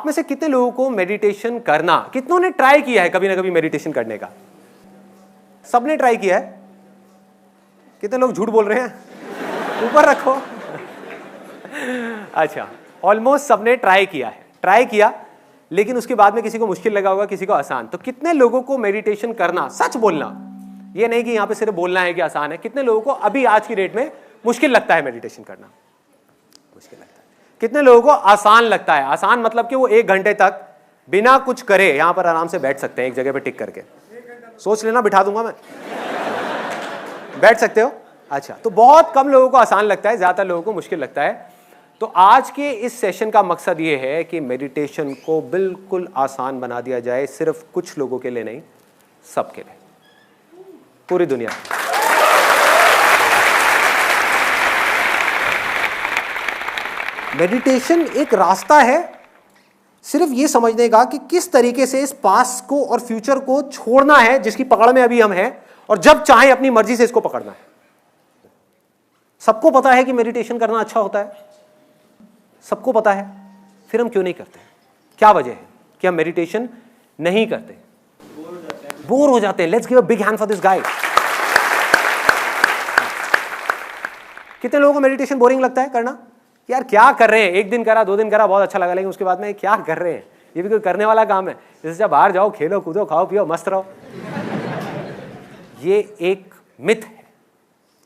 आप में से कितने लोगों को मेडिटेशन करना, कितनों ने ट्राई किया है कभी ना कभी मेडिटेशन करने का? सबने ट्राई किया है? कितने लोग झूठ बोल रहे हैं? ऊपर रखो। अच्छा, ऑलमोस्ट सबने ट्राई किया है, ट्राई किया, लेकिन उसके बाद में किसी को मुश्किल लगा होगा, किसी को आसान। तो कितने लोगों को मेडिटेशन करना, सच बोलना, ये नहीं कि यहां पे सिर्फ बोलना है कि आसान है, कितने लोगों को अभी आज की डेट में मुश्किल लगता है मेडिटेशन करना? मुश्किल लगता है। कितने लोगों को आसान लगता है? आसान मतलब कि वो 1 घंटे तक बिना कुछ करे यहां पर आराम से बैठ सकते हैं, एक जगह पे टिक करके। सोच लेना, बिठा दूंगा मैं। बैठ सकते हो? अच्छा, तो बहुत कम लोगों को आसान लगता है, ज्यादातर लोगों को मुश्किल लगता है। तो आज के इस सेशन का मकसद ये है कि मेडिटेशन को बिल्कुल आसान बना दिया जाए, सिर्फ कुछ लोगों के लिए नहीं, सबके लिए, पूरी दुनिया में। मेडिटेशन एक रास्ता है सिर्फ ये समझने का कि किस तरीके से इस पास्ट को और फ्यूचर को छोड़ना है जिसकी पकड़ में अभी हम हैं, और जब चाहे अपनी मर्जी से इसको पकड़ना है। सबको पता है कि मेडिटेशन करना अच्छा होता है, सबको पता है, फिर हम क्यों नहीं करते? क्या वजह है कि हम मेडिटेशन नहीं करते? बोर हो जाते हैं। Let's give a big hand for this guy. कितने लोगों को मेडिटेशन बोरिंग लगता है करना? यार क्या कर रहे हैं, 1 दिन करा, 2 दिन करा, बहुत अच्छा लगा, लेकिन उसके बाद में क्या कर रहे हैं? ये भी कोई करने वाला काम है? जैसे जब बाहर जाओ, खेलो कूदो, खाओ पियो, मस्त रहो। ये एक मिथ है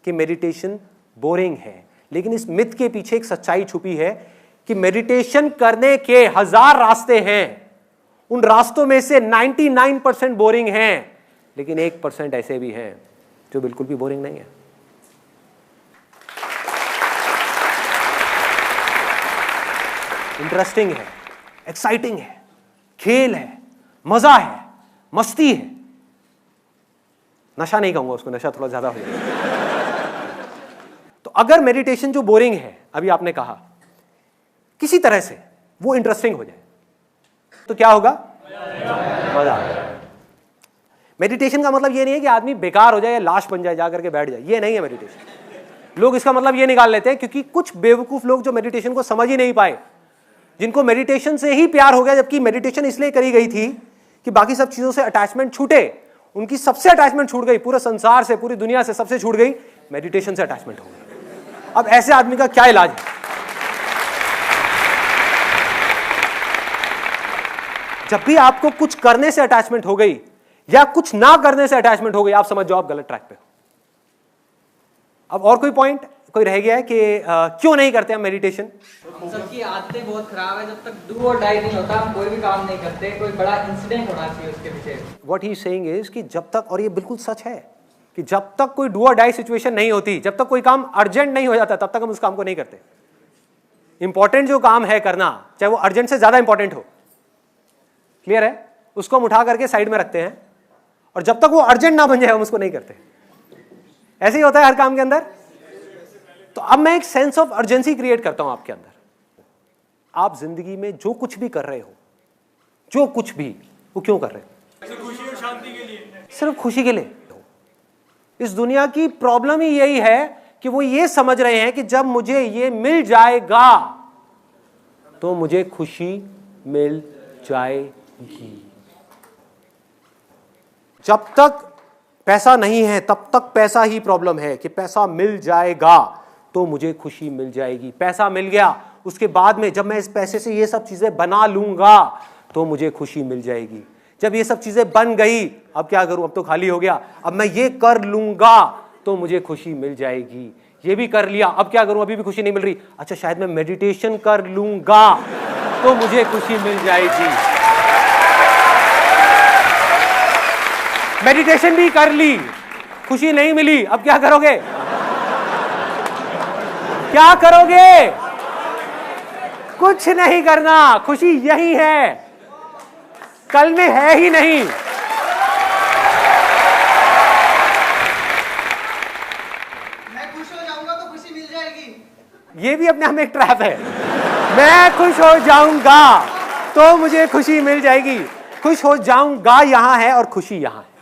कि मेडिटेशन बोरिंग है, लेकिन इस मिथ के पीछे एक सच्चाई छुपी है कि मेडिटेशन करने के 1000 रास्ते हैं, उन रास्तों में से 99% बोरिंग हैं, लेकिन 1% ऐसे भी हैं जो बिल्कुल भी बोरिंग नहीं है। इंटरेस्टिंग है, एक्साइटिंग है, खेल है, मजा है, मस्ती है। नशा नहीं कहूंगा उसको, नशा थोड़ा ज्यादा हो जाएगा। तो अगर मेडिटेशन जो बोरिंग है, अभी आपने कहा, किसी तरह से वो इंटरेस्टिंग हो जाए तो क्या होगा? मजा। मेडिटेशन का मतलब ये नहीं है कि आदमी बेकार हो जाए या लाश बन जाए, जाकर के बैठ जाए, ये नहीं है मेडिटेशन। लोग इसका मतलब ये निकाल लेते हैं, क्योंकि कुछ बेवकूफ लोग जो मेडिटेशन को समझ ही नहीं पाए, जिनको मेडिटेशन से ही प्यार हो गया, जबकि मेडिटेशन इसलिए करी गई थी कि बाकी सब चीजों से अटैचमेंट छूटे, उनकी सबसे अटैचमेंट छूट गई, पूरे संसार से, पूरी दुनिया से सबसे छूट गई, मेडिटेशन से अटैचमेंट हो गई। अब ऐसे आदमी का क्या इलाज है? जब भी आपको कुछ करने से अटैचमेंट हो गई या कुछ ना करने से अटैचमेंट हो गई, आप समझ जाओ आप गलत ट्रैक पे हो। अब और कोई पॉइंट कोई रह गया है कि क्यों नहीं करते हम मेडिटेशन? सबकी आदतें बहुत खराब है। जब तक डू और डाई नहीं होता हम कोई भी काम नहीं करते। कोई बड़ा इंसिडेंट होना चाहिए उसके पीछे। व्हाट ही सेइंग इज कि जब तक, और ये बिल्कुल सच है, कि जब तक कोई डू और डाई सिचुएशन नहीं होती, जब तक कोई काम अर्जेंट नहीं हो जाता, तब तक हम उस काम को नहीं करते। इंपॉर्टेंट जो काम है करना, चाहे वो अर्जेंट से ज्यादा इंपॉर्टेंट हो, क्लियर है, उसको हम उठा करके साइड में रखते हैं, और जब तक वो अर्जेंट ना बन जाए हम उसको नहीं करते। ऐसे ही होता है हर काम के अंदर। तो अब मैं एक सेंस ऑफ अर्जेंसी क्रिएट करता हूं आपके अंदर। आप जिंदगी में जो कुछ भी कर रहे हो, जो कुछ भी, वो क्यों कर रहे हो? खुशी और शांति के लिए। सिर्फ खुशी के लिए। इस दुनिया की प्रॉब्लम ही यही है कि वो ये समझ रहे हैं कि जब मुझे ये मिल जाएगा तो मुझे खुशी मिल जाएगी। जब तक पैसा नहीं है तब तक पैसा ही प्रॉब्लम है कि पैसा मिल जाएगा तो मुझे खुशी मिल जाएगी। पैसा मिल गया, उसके बाद में जब मैं इस पैसे से ये सब चीजें बना लूंगा तो मुझे खुशी मिल जाएगी। जब ये सब चीजें बन गई, अब क्या करूं, अब तो खाली हो गया, अब मैं ये कर लूंगा तो मुझे खुशी मिल जाएगी। ये भी कर लिया, अब क्या करूं, अभी भी खुशी नहीं मिल रही, अच्छा शायद मैं मेडिटेशन कर लूंगा तो मुझे खुशी मिल जाएगी। मेडिटेशन भी कर ली, खुशी नहीं मिली, अब क्या करोगे? क्या करोगे? कुछ नहीं करना। खुशी यही है, कल में है ही नहीं। मैं खुश हो जाऊंगा तो खुशी मिल जाएगी। ये भी अपने आप में एक ट्रैप है। मैं खुश हो जाऊंगा तो मुझे खुशी मिल जाएगी। खुश हो जाऊंगा यहां है और खुशी यहां है।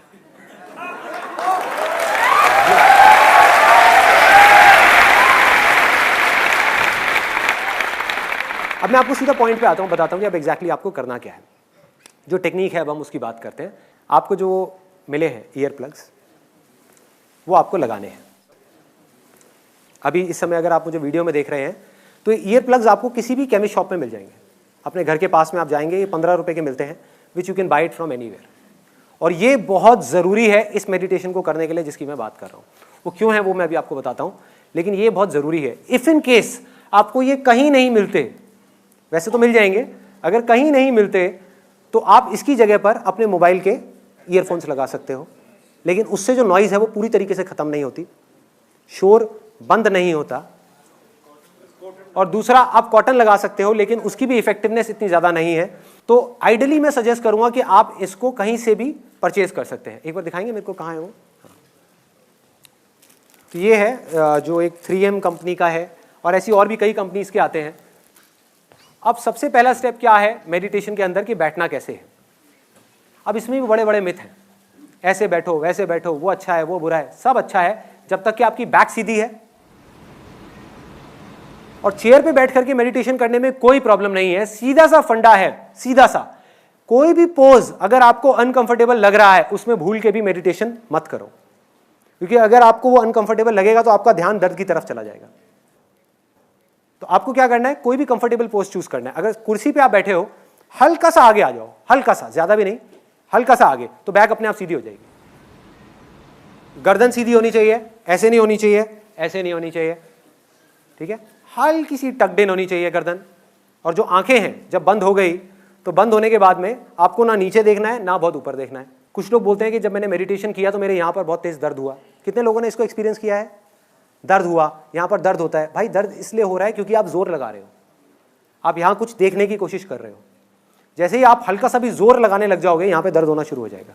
अब मैं आपको सीधा पॉइंट पे आता हूँ, बताता हूँ कि अब एग्जैक्टली आपको करना क्या है। जो टेक्निक है अब हम उसकी बात करते हैं। आपको जो मिले हैं ईयर प्लग्स, वो आपको लगाने हैं। अभी इस समय अगर आप मुझे वीडियो में देख रहे हैं तो ईयर प्लग्स आपको किसी भी केमिस्ट शॉप में मिल जाएंगे। अपने घर के पास में आप जाएंगे, ये 15 रुपए के मिलते हैं, which you can buy it from anywhere. और ये बहुत ज़रूरी है इस मेडिटेशन को करने के लिए जिसकी मैं बात कर रहा हूँ। वो क्यों है वो मैं अभी आपको बताता हूँ, लेकिन ये बहुत ज़रूरी है। इफ़ इन केस आपको ये कहीं नहीं मिलते, वैसे तो मिल जाएंगे, अगर कहीं नहीं मिलते तो आप इसकी जगह पर अपने मोबाइल के ईयरफोन्स लगा सकते हो, लेकिन उससे जो नॉइज़ है वो पूरी तरीके से ख़त्म नहीं होती, शोर बंद नहीं होता। और दूसरा, आप कॉटन लगा सकते हो, लेकिन उसकी भी इफेक्टिवनेस इतनी ज़्यादा नहीं है। तो आइडियली मैं सजेस्ट करूंगा कि आप इसको कहीं से भी परचेज कर सकते हैं। एक बार दिखाएंगे मेरे को कहाँ है वो? तो ये है जो एक 3M कंपनी का है, और ऐसी और भी कई कंपनीज के आते हैं। अब सबसे पहला स्टेप क्या है मेडिटेशन के अंदर कि बैठना कैसे है। अब इसमें भी बड़े बड़े मिथ हैं, ऐसे बैठो वैसे बैठो, वो अच्छा है वो बुरा है। सब अच्छा है जब तक कि आपकी बैक सीधी है और चेयर पे बैठ करके मेडिटेशन करने में कोई प्रॉब्लम नहीं है। सीधा सा फंडा है, सीधा सा। कोई भी पोज अगर आपको अनकंफर्टेबल लग रहा है उसमें भूल के भी मेडिटेशन मत करो, क्योंकि अगर आपको वो अनकंफर्टेबल लगेगा तो आपका ध्यान दर्द की तरफ चला जाएगा। तो आपको क्या करना है, कोई भी कंफर्टेबल पोज चूज करना है। अगर कुर्सी पे आप बैठे हो, हल्का सा आगे आ जाओ, हल्का सा, ज्यादा भी नहीं, हल्का सा आगे, तो बैक अपने आप सीधी हो जाएगी। गर्दन सीधी होनी चाहिए, ऐसे नहीं होनी चाहिए, ऐसे नहीं होनी चाहिए, ठीक है। हल्की सी टक्ड इन होनी चाहिए गर्दन। और जो आंखें हैं जब बंद हो गई तो बंद होने के बाद में आपको ना नीचे देखना है ना बहुत ऊपर देखना है। कुछ लोग बोलते हैं कि जब मैंने मेडिटेशन किया तो मेरे यहाँ पर बहुत तेज दर्द हुआ। कितने लोगों ने इसको एक्सपीरियंस किया है? दर्द हुआ, यहाँ पर दर्द होता है। भाई दर्द इसलिए हो रहा है क्योंकि आप जोर लगा रहे हो, आप यहाँ कुछ देखने की कोशिश कर रहे हो। जैसे ही आप हल्का सा भी जोर लगाने लग जाओगे यहाँ पे दर्द होना शुरू हो जाएगा।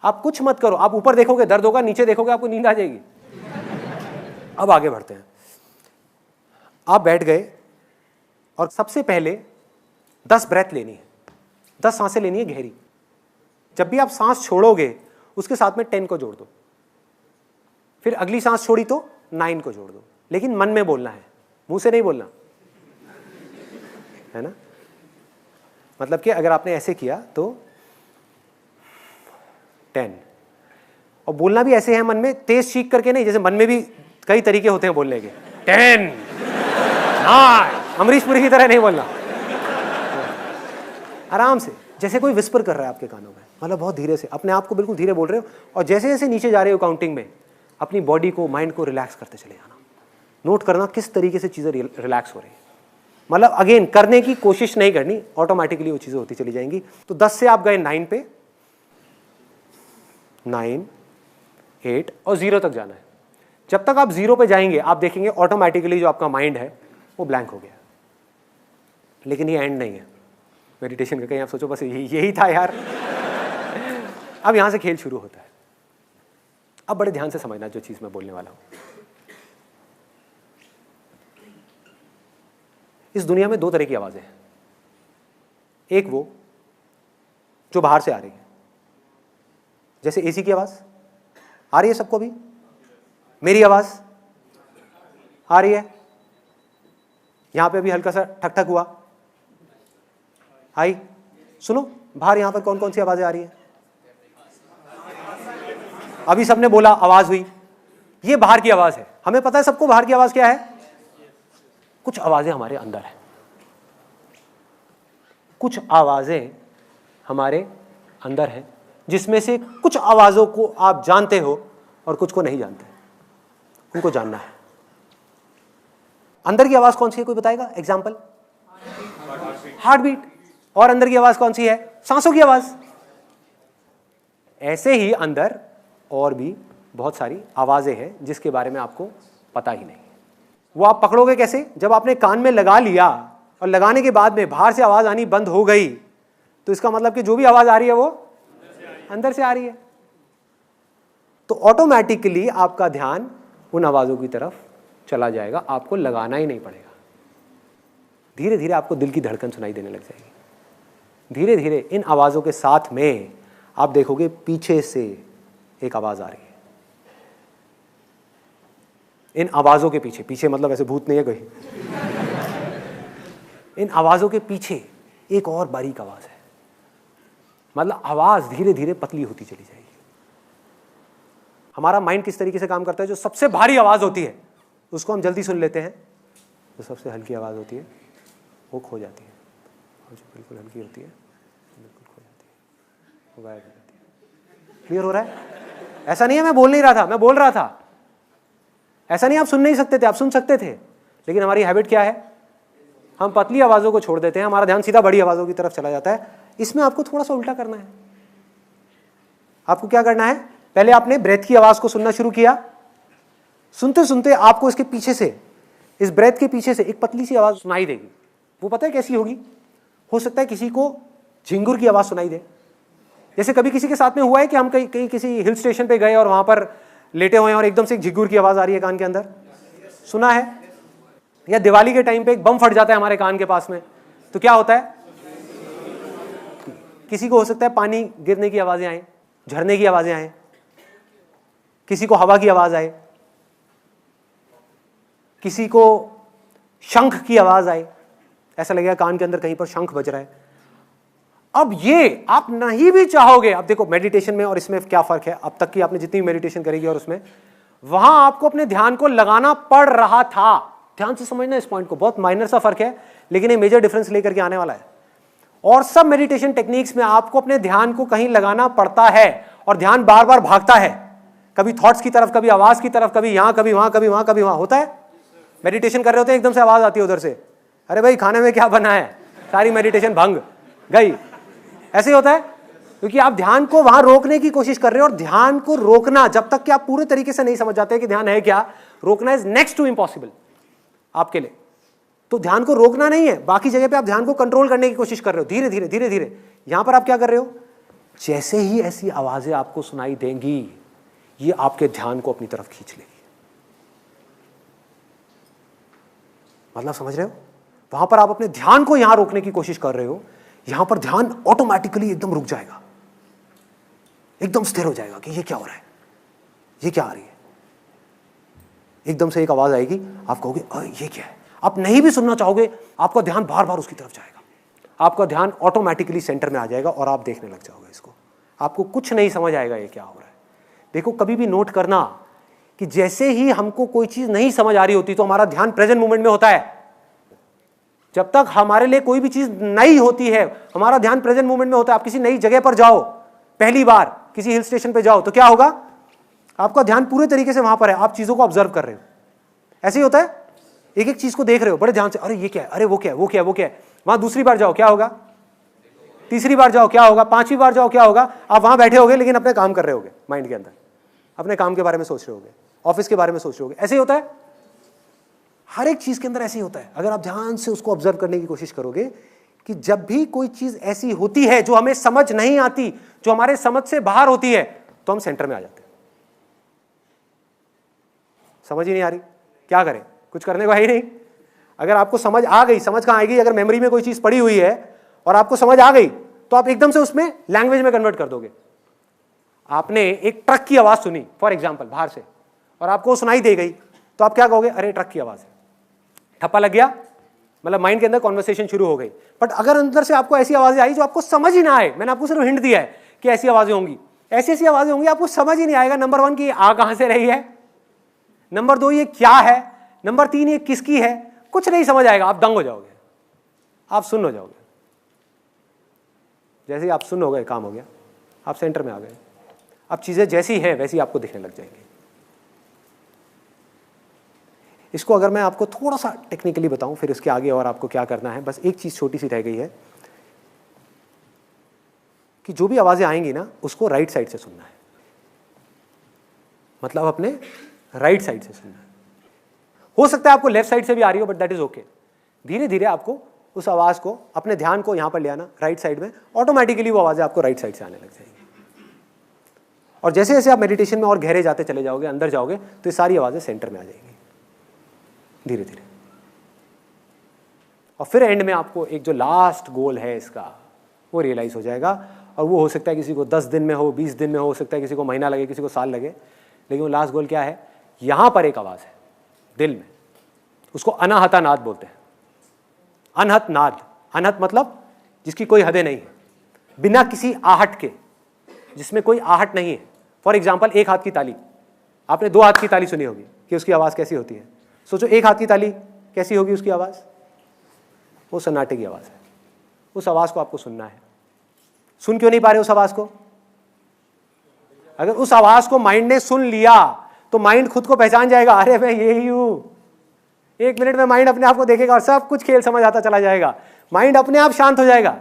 आप कुछ मत करो, आप ऊपर देखोगे दर्द होगा, नीचे देखोगे आपको नींद आ जाएगी। अब आगे बढ़ते हैं। आप बैठ गए और सबसे पहले 10 ब्रेथ लेनी है, 10 सांसें लेनी है गहरी। जब भी आप सांस छोड़ोगे उसके साथ में 10 को जोड़ दो, फिर अगली सांस छोड़ी तो 9 को जोड़ दो, लेकिन मन में बोलना है, मुंह से नहीं बोलना है ना। मतलब कि अगर आपने ऐसे किया तो 10, और बोलना भी ऐसे है मन में, तेज चीख करके नहीं, जैसे मन में भी कई तरीके होते हैं बोलने के। 10, 9, अमरीश पुरी की तरह नहीं बोलना, आराम से, जैसे कोई विस्पर कर रहा है आपके कानों में, मतलब बहुत धीरे से, अपने आप को बिल्कुल धीरे बोल रहे हो। और जैसे जैसे नीचे जा रहे हो काउंटिंग में, अपनी बॉडी को, माइंड को रिलैक्स करते चले जाना। नोट करना किस तरीके से चीज़ें रिलैक्स हो रही है। मतलब अगेन करने की कोशिश नहीं करनी, ऑटोमेटिकली वो चीज़ें होती चली जाएंगी। तो 10 से आप गए 9 पे, 9, 8 और 0 तक जाना है। जब तक आप 0 पे जाएंगे आप देखेंगे ऑटोमेटिकली जो आपका माइंड है वो ब्लैंक हो गया। लेकिन ये एंड नहीं है मेडिटेशन का। कहीं आप सोचो बस यही था यार। अब यहां से खेल शुरू होता है। अब बड़े ध्यान से समझना जो चीज मैं बोलने वाला हूं। इस दुनिया में 2 तरह की आवाजें हैं। एक वो जो बाहर से आ रही है, जैसे एसी की आवाज आ रही है सबको, भी मेरी आवाज आ रही है, यहां पे अभी हल्का सा ठक ठक हुआ, आई। सुनो बाहर यहां पर कौन कौन सी आवाजें आ रही है? अभी सबने बोला आवाज हुई, ये बाहर की आवाज है। हमें पता है सबको बाहर की आवाज क्या है। कुछ आवाजें हमारे अंदर है, कुछ आवाजें हमारे अंदर है, जिसमें से कुछ आवाजों को आप जानते हो और कुछ को नहीं जानते। उनको जानना है। अंदर की आवाज कौन सी है, कोई बताएगा? Example, heart beat. और अंदर की आवाज कौन सी है? सांसों की आवाज। ऐसे ही अंदर और भी बहुत सारी आवाजें हैं जिसके बारे में आपको पता ही नहीं। वो आप पकड़ोगे कैसे? जब आपने कान में लगा लिया और लगाने के बाद में बाहर से आवाज आनी बंद हो गई, तो इसका मतलब कि जो भी आवाज आ रही है वो अंदर से आ रही है। तो ऑटोमेटिकली आपका ध्यान उन आवाजों की तरफ चला जाएगा, आपको लगाना ही नहीं पड़ेगा। धीरे धीरे आपको दिल की धड़कन सुनाई देने लग जाएगी। धीरे धीरे इन आवाजों के साथ में आप देखोगे पीछे से एक आवाज आ रही है। इन आवाजों के पीछे, पीछे मतलब ऐसे भूत नहीं है कोई, इन आवाज़ों के पीछे एक और बारीक आवाज़ है, मतलब आवाज़ धीरे धीरे पतली होती चली जाएगी। हमारा माइंड किस तरीके से काम करता है, जो सबसे भारी आवाज़ होती है उसको हम जल्दी सुन लेते हैं, जो सबसे हल्की आवाज़ होती है वो खो जाती है, और जो बिल्कुल हल्की होती है बिल्कुल खो जाती है, वो गायब हो जाती है। क्लियर हो रहा है? ऐसा नहीं है मैं बोल नहीं रहा था, मैं बोल रहा था। ऐसा नहीं आप सुन नहीं सकते थे, आप सुन सकते थे, लेकिन हमारी हैबिट क्या है, हम पतली आवाज़ों को छोड़ देते हैं, हमारा ध्यान सीधा बड़ी आवाज़ों की तरफ चला जाता है। इसमें आपको थोड़ा सा उल्टा करना है। आपको क्या करना है, पहले आपने ब्रेथ की आवाज़ को सुनना शुरू किया, सुनते सुनते आपको इसके पीछे से, इस ब्रेथ के पीछे से एक पतली सी आवाज़ सुनाई देगी। वो पता है कैसी होगी? हो सकता है किसी को झिंगुर की आवाज़ सुनाई दे। जैसे कभी किसी के साथ में हुआ है कि हम कहीं किसी हिल स्टेशन पे गए और वहाँ पर लेटे हुए हैं और एकदम से एक झिंगुर की आवाज़ आ रही है कान के अंदर, सुना है? या दिवाली के टाइम पे एक बम फट जाता है हमारे कान के पास में, तो क्या होता है? किसी को हो सकता है पानी गिरने की आवाज़ें आए, झरने की आवाज़ें आए, किसी को हवा की आवाज़ आए, किसी को शंख की आवाज़ आए, ऐसा लगेगा कान के अंदर कहीं पर शंख बज रहा है। अब ये आप नहीं भी चाहोगे, अब देखो मेडिटेशन में और इसमें क्या फ़र्क है, अब तक की आपने जितनी मेडिटेशन करेगी और उसमें, वहां आपको अपने ध्यान को लगाना पड़ रहा था। ध्यान से समझना इस पॉइंट को, बहुत माइनर सा फर्क है लेकिन ये मेजर डिफरेंस लेकर के आने वाला है। और सब मेडिटेशन टेक्निक्स में आपको अपने ध्यान को कहीं लगाना पड़ता है और ध्यान बार बार भागता है, कभी थॉट्स की तरफ, कभी आवाज की तरफ, कभी यहां कभी वहां, कभी वहां कभी वहां। होता है मेडिटेशन कर रहे होते हैं, एकदम से आवाज आती है उधर से, अरे भाई खाने में क्या बना है, सारी मेडिटेशन भंग गई। ऐसे ही होता है क्योंकि आप ध्यान को वहां रोकने की कोशिश कर रहे हो, और ध्यान को रोकना जब तक कि आप पूरे तरीके से नहीं समझ जाते कि ध्यान है क्या, रोकना इज नेक्स्ट टू इम्पॉसिबल आपके लिए। तो ध्यान को रोकना नहीं है, बाकी जगह पे आप ध्यान को कंट्रोल करने की कोशिश कर रहे हो, धीरे धीरे धीरे धीरे। यहां पर आप क्या कर रहे हो, जैसे ही ऐसी आवाजें आपको सुनाई देंगी, ये आपके ध्यान को अपनी तरफ खींच लेगी। मतलब समझ रहे हो? वहां पर आप अपने ध्यान को यहां रोकने की कोशिश कर रहे हो, यहां पर ध्यान ऑटोमेटिकली एकदम रुक जाएगा, एकदम स्थिर हो जाएगा कि ये क्या हो रहा है, ये क्या आ रही है। एकदम से एक आवाज आएगी, आप कहोगे अरे ये क्या है। आप नहीं भी सुनना चाहोगे, आपका ध्यान बार बार उसकी तरफ जाएगा, आपका ध्यान ऑटोमेटिकली सेंटर में आ जाएगा और आप देखने लग जाओगे इसको। आपको कुछ नहीं समझ आएगा ये क्या हो रहा है। देखो कभी भी नोट करना कि जैसे ही हमको कोई चीज नहीं समझ आ रही होती तो हमारा ध्यान प्रेजेंट मोमेंट में होता है। जब तक हमारे लिए कोई भी चीज नई होती है, हमारा ध्यान प्रेजेंट मोमेंट में होता है। आप किसी नई जगह पर जाओ, पहली बार किसी हिल स्टेशन पे जाओ, तो क्या होगा, आपका ध्यान पूरे तरीके से वहां पर है, आप चीजों को ऑब्जर्व कर रहे हो। ऐसे ही होता है, एक एक चीज को देख रहे हो बड़े ध्यान से, अरे ये क्या है, अरे वो क्या है, वो क्या है, वो क्या है। वहां दूसरी बार जाओ क्या होगा, तीसरी बार जाओ क्या होगा, पांचवी बार जाओ क्या होगा। आप वहां बैठे होगे लेकिन अपने काम कर रहे होगे, माइंड के अंदर अपने काम के बारे में सोच रहे होगे, ऑफिस के बारे में सोच रहे होगे। ऐसे ही होता है, हर एक चीज के अंदर ऐसे ही होता है। अगर आप ध्यान से उसको ऑब्जर्व करने की कोशिश करोगे कि जब भी कोई चीज ऐसी होती है जो हमें समझ नहीं आती, जो हमारे समझ से बाहर होती है, तो हम सेंटर में आ जाते हैं। समझ ही नहीं आ रही, क्या करें, कुछ करने को है ही नहीं। अगर आपको समझ आ गई, समझ कहां आएगी, अगर मेमोरी में कोई चीज पड़ी हुई है और आपको समझ आ गई तो आप एकदम से उसमें लैंग्वेज में कन्वर्ट कर दोगे। आपने एक ट्रक की आवाज सुनी फॉर एग्जाम्पल बाहर से, और आपको सुनाई दे गई, तो आप क्या कहोगे, अरे ट्रक की आवाज है, ठप्पा लग गया, मतलब माइंड के अंदर कॉन्वर्सेशन शुरू हो गई। बट अगर अंदर से आपको ऐसी आवाजें आई जो आपको समझ ही ना आए, मैंने आपको सिर्फ हिंट दिया है कि ऐसी आवाजें होंगी, ऐसी ऐसी आवाजें होंगी, आपको समझ ही नहीं आएगा। नंबर 1 की आ कहां से रही है, नंबर 2 ये क्या है, नंबर 3 ये किसकी है, कुछ नहीं समझ आएगा। आप दंग हो जाओगे, आप सुन्न हो जाओगे। जैसे ही आप सुन्न हो गए, काम हो गया, आप सेंटर में आ गए। अब चीजें जैसी हैं वैसी आपको दिखने लग जाएंगी। इसको अगर मैं आपको थोड़ा सा टेक्निकली बताऊं, फिर इसके आगे और आपको क्या करना है, बस एक चीज छोटी सी रह गई है कि जो भी आवाजें आएंगी ना, उसको राइट साइड से सुनना है। मतलब अपने राइट साइड से सुनना है। हो सकता है आपको लेफ्ट साइड से भी आ रही हो, बट दैट इज ओके। धीरे धीरे आपको उस आवाज को, अपने ध्यान को यहां पर ले आना, राइट साइड में। ऑटोमेटिकली वो आवाजें आपको राइट साइड से आने लग जाएगी। और जैसे जैसे आप मेडिटेशन में और गहरे जाते चले जाओगे, अंदर जाओगे, तो ये सारी आवाजें सेंटर में आ जाएंगी धीरे धीरे। और फिर एंड में आपको एक जो लास्ट गोल है इसका, वो रियलाइज हो जाएगा। और वो हो सकता है किसी को 10 दिन में हो, 20 दिन में हो सकता है किसी को महीना लगे, किसी को साल लगे। लेकिन वो लास्ट गोल क्या है, यहां पर एक आवाज है दिल में, उसको अनाहता नाद बोलते हैं। अनहत नाद, अनहत मतलब जिसकी कोई हदें नहीं है, बिना किसी आहट के, जिसमें कोई आहट नहीं है। फॉर एग्जाम्पल एक हाथ की ताली, आपने दो हाथ की ताली सुनी होगी कि उसकी आवाज़ कैसी होती है। सोचो एक हाथ की ताली कैसी होगी उसकी आवाज़, वो सन्नाटे की आवाज़ है। उस आवाज़ को आपको सुनना है। सुन क्यों नहीं पा रहे उस आवाज़ को? अगर उस आवाज़ को माइंड ने सुन लिया तो माइंड खुद को पहचान जाएगा, अरे मैं यही हूँ। 1 मिनट में माइंड अपने आप को देखेगा और सब कुछ खेल समझ आता चला जाएगा। माइंड अपने आप शांत हो जाएगा।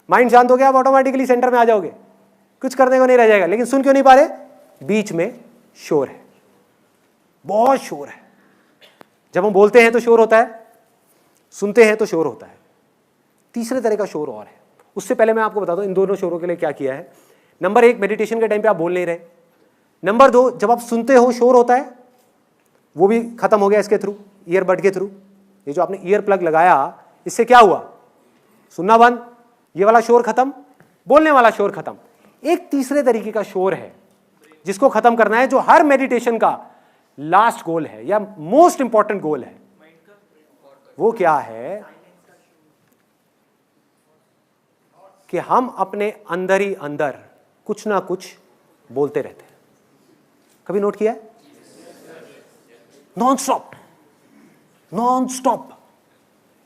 माइंड शांत हो गया, आप ऑटोमेटिकली सेंटर में आ जाओगे, कुछ करने को नहीं रह जाएगा। लेकिन सुन क्यों नहीं पा रहे? बीच में शोर है, बहुत शोर है। जब हम बोलते हैं तो शोर होता है, सुनते हैं तो शोर होता है। तीसरे तरह का शोर और है। उससे पहले मैं आपको बता दूं इन दोनों शोरों के लिए क्या किया है। नंबर 1, मेडिटेशन के टाइम पे आप बोल नहीं रहे। नंबर 2, जब आप सुनते हो शोर होता है, वो भी खत्म हो गया इसके थ्रू, ईयरबड के थ्रू। ये जो आपने ईयर प्लग लगाया, इससे क्या हुआ? सुनना बंद, ये वाला शोर खत्म, बोलने वाला शोर खत्म। एक तीसरे तरीके का शोर है जिसको खत्म करना है, जो हर मेडिटेशन का लास्ट गोल है या मोस्ट इंपॉर्टेंट गोल है। वो क्या है कि हम अपने अंदर ही अंदर कुछ ना कुछ बोलते रहते हैं। कभी नोट किया है? Non stop, non stop.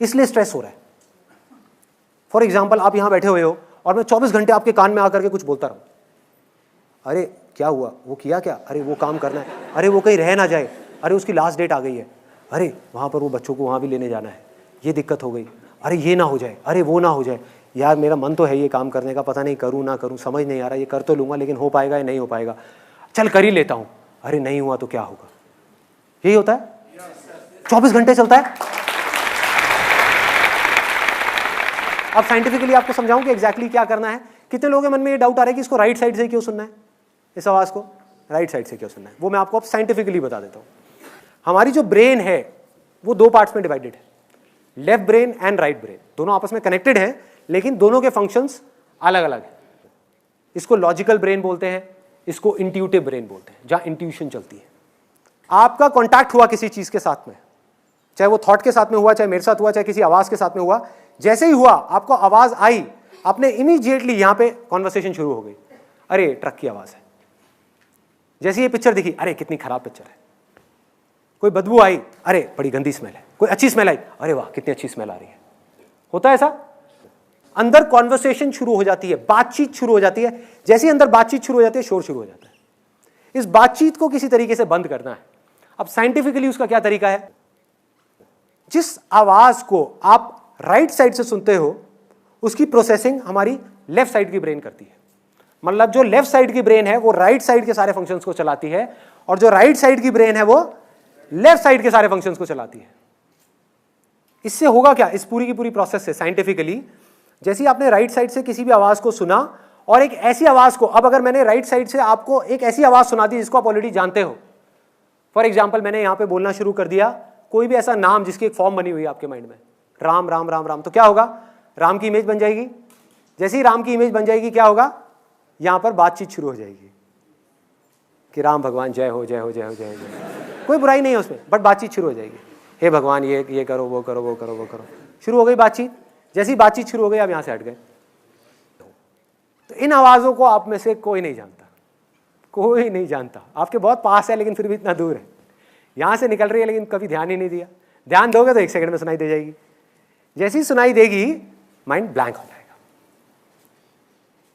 इसलिए स्ट्रेस हो रहा है। फॉर एग्जाम्पल, आप यहां बैठे हुए हो और मैं 24 घंटे आपके कान में आकर के कुछ बोलता रहूं, अरे क्या हुआ, वो किया क्या, अरे वो काम करना है, अरे वो कहीं रह ना जाए, अरे उसकी लास्ट डेट आ गई है, अरे वहां पर वो बच्चों को वहां भी लेने जाना है, ये दिक्कत हो गई, अरे ये ना हो जाए, अरे वो ना हो जाए, यार मेरा मन तो है ये काम करने का, पता नहीं करूँ ना करूँ, समझ नहीं आ रहा, ये कर तो लूँगा लेकिन हो पाएगा या नहीं हो पाएगा, चल कर ही लेता हूँ, अरे नहीं हुआ तो क्या होगा। यही होता है, 24 घंटे चलता है। अब साइंटिफिकली आपको समझाऊं कि एग्जैक्टली क्या करना है। कितने लोगों के मन में ये डाउट आ रहा है कि इसको राइट साइड से क्यों सुनना है, इस आवाज़ को राइट साइड से क्यों सुनना है। वो मैं आपको अब साइंटिफिकली बता देता हूँ। हमारी जो ब्रेन है वो 2 पार्ट्स में डिवाइडेड है, left brain and right brain. दोनों आपस में कनेक्टेड हैं लेकिन दोनों के फंक्शंस अलग अलग हैं। इसको लॉजिकल ब्रेन बोलते हैं, इसको इंट्यूटिव ब्रेन बोलते हैं, जहाँ इंट्यूशन चलती है। आपका कॉन्टैक्ट हुआ किसी चीज़ के साथ में, चाहे वो थॉट के साथ में हुआ, चाहे मेरे साथ हुआ, चाहे किसी आवाज़ के साथ में हुआ, जैसे ही हुआ आपको आवाज़ आई, आपने इमीडिएटली यहाँ पे कॉन्वर्सेशन शुरू हो गई, अरे ट्रक की आवाज़ है। जैसे ये पिक्चर दिखी, अरे कितनी खराब पिक्चर है। कोई बदबू आई, अरे बड़ी गंदी स्मेल है। कोई अच्छी स्मेल आई, अरे वाह कितनी अच्छी स्मेल आ रही है। होता है ऐसा, अंदर कॉन्वर्सेशन शुरू हो जाती है, बातचीत शुरू हो जाती है। जैसे ही अंदर बातचीत शुरू हो जाती है, शोर शुरू हो जाता है। इस बातचीत को किसी तरीके से बंद करना है। अब साइंटिफिकली उसका क्या तरीका है? जिस आवाज को आप राइट साइड से सुनते हो उसकी प्रोसेसिंग हमारी लेफ्ट साइड की ब्रेन करती है। मतलब जो लेफ्ट साइड की ब्रेन है वो राइट साइड के सारे फंक्शंस को चलाती है, और जो राइट साइड की ब्रेन है वो लेफ्ट साइड के सारे फंक्शंस को चलाती है। इससे होगा क्या, इस पूरी की पूरी प्रोसेस से साइंटिफिकली, जैसे ही आपने राइट साइड से किसी भी आवाज को सुना और एक ऐसी आवाज को, अब अगर मैंने राइट साइड से आपको एक ऐसी आवाज सुना दी जिसको आप ऑलरेडी जानते हो, फॉर एग्जाम्पल मैंने यहां पे बोलना शुरू कर दिया कोई भी ऐसा नाम जिसकी एक फॉर्म बनी हुई है आपके माइंड में, राम राम राम राम, तो क्या होगा, राम की इमेज बन जाएगी। जैसे ही राम की इमेज बन जाएगी क्या होगा, यहां पर बातचीत शुरू हो जाएगी कि राम भगवान जय हो जय हो जय हो जय हो जय। कोई बुराई नहीं है उसमें, बट बातचीत शुरू हो जाएगी, हे भगवान ये करो वो करो वो करो वो करो, शुरू हो गई बातचीत। जैसी बातचीत शुरू हो गई आप यहां से हट गए। तो इन आवाजों को आप में से कोई नहीं जानता, कोई नहीं जानता। आपके बहुत पास है लेकिन फिर भी इतना दूर है, यहां से निकल रही है लेकिन कभी ध्यान ही नहीं दिया। ध्यान दोगे तो 1 सेकंड में सुनाई दे जाएगी। जैसी सुनाई देगी माइंड ब्लैंक हो जाएगा।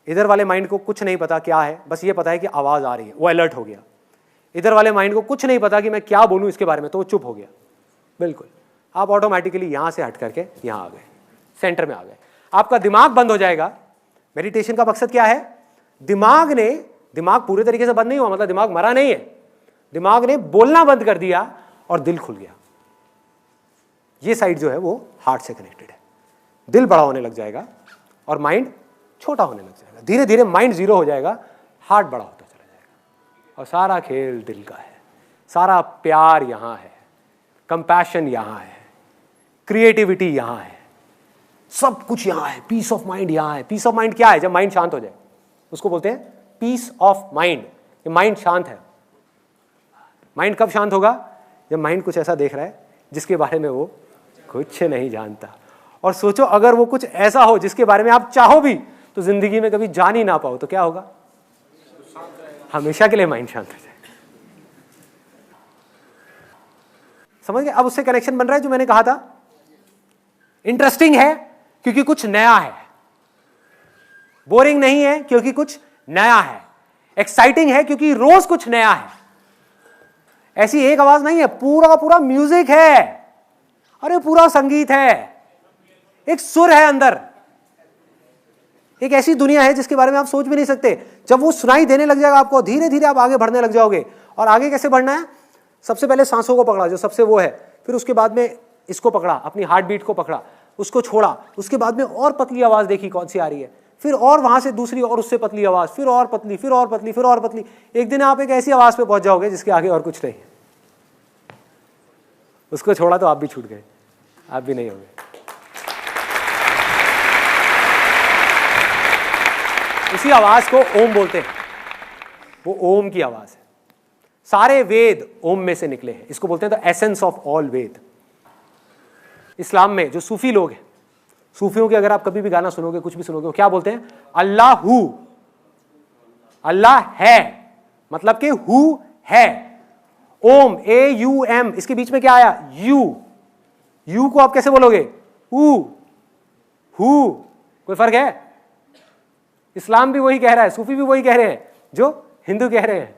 इधर वाले माइंड को कुछ नहीं पता क्या है, बस ये पता है कि आवाज आ रही है, वो अलर्ट हो गया। इधर वाले माइंड को कुछ नहीं पता कि मैं क्या बोलूं इसके बारे में, तो वो चुप हो गया। बिल्कुल, आप ऑटोमेटिकली यहां से हट करके यहां आ गए, सेंटर में आ गए। आपका दिमाग बंद हो जाएगा। मेडिटेशन का मकसद क्या है? दिमाग पूरे तरीके से बंद नहीं हुआ, मतलब दिमाग मरा नहीं है, दिमाग ने बोलना बंद कर दिया और दिल खुल गया। ये साइड जो है वो हार्ट से कनेक्टेड है। दिल बड़ा होने लग जाएगा और माइंड छोटा होने लग जाएगा। धीरे धीरे माइंड जीरो हो जाएगा, हार्ट बड़ा होता चला जाएगा। और सारा खेल दिल का है, सारा प्यार यहां है, कंपैशन यहां है, क्रिएटिविटी यहां है, सब कुछ यहां है, पीस ऑफ माइंड यहां है। पीस ऑफ माइंड क्या है? जब माइंड शांत हो जाए उसको बोलते हैं पीस ऑफ माइंड। ये माइंड शांत है। माइंड कब शांत होगा? जब माइंड कुछ ऐसा देख रहा है जिसके बारे में वो कुछ नहीं जानता, और सोचो अगर वो कुछ ऐसा हो जिसके बारे में आप चाहो भी तो जिंदगी में कभी जान ही ना पाओ, तो क्या होगा? हमेशा के लिए माइंड शांत हो जाए। समझ गए? अब उससे कनेक्शन बन रहा है जो मैंने कहा था। इंटरेस्टिंग है क्योंकि कुछ नया है, बोरिंग नहीं है क्योंकि कुछ नया है, एक्साइटिंग है क्योंकि रोज कुछ नया है। ऐसी एक आवाज नहीं है, पूरा का पूरा म्यूजिक है, अरे पूरा संगीत है, एक सुर है अंदर, एक ऐसी दुनिया है जिसके बारे में आप सोच भी नहीं सकते। जब वो सुनाई देने लग जाएगा आपको, धीरे धीरे आप आगे बढ़ने लग जाओगे। और आगे कैसे बढ़ना है? सबसे पहले सांसों को पकड़ा, जो सबसे वो है, फिर उसके बाद में इसको पकड़ा, अपनी हार्ट बीट को पकड़ा, उसको छोड़ा, उसके बाद में और पतली आवाज देखी कौन सी आ रही है, फिर और वहां से दूसरी और उससे पतली आवाज, फिर और पतली, फिर और पतली, फिर और पतली। एक दिन आप एक ऐसी आवाज पे पहुंच जाओगे जिसके आगे और कुछ नहीं है। उसको छोड़ा तो आप भी छूट गए, आप भी नहीं होंगे। इसी आवाज को ओम बोलते हैं, वो ओम की आवाज है। सारे वेद ओम में से निकले हैं, इसको बोलते हैं द एसेंस ऑफ ऑल वेद। इस्लाम में जो सूफी लोग हैं, सूफियों के अगर आप कभी भी गाना सुनोगे, कुछ भी सुनोगे, वो क्या बोलते हैं? अल्लाहू, अल्लाह है, मतलब कि हु है। ओम, AUM, इसके बीच में क्या आया? यू को आप कैसे बोलोगे? हु। कोई फर्क है? इस्लाम भी वही कह रहा है, सूफी भी वही कह रहे हैं जो हिंदू कह रहे हैं।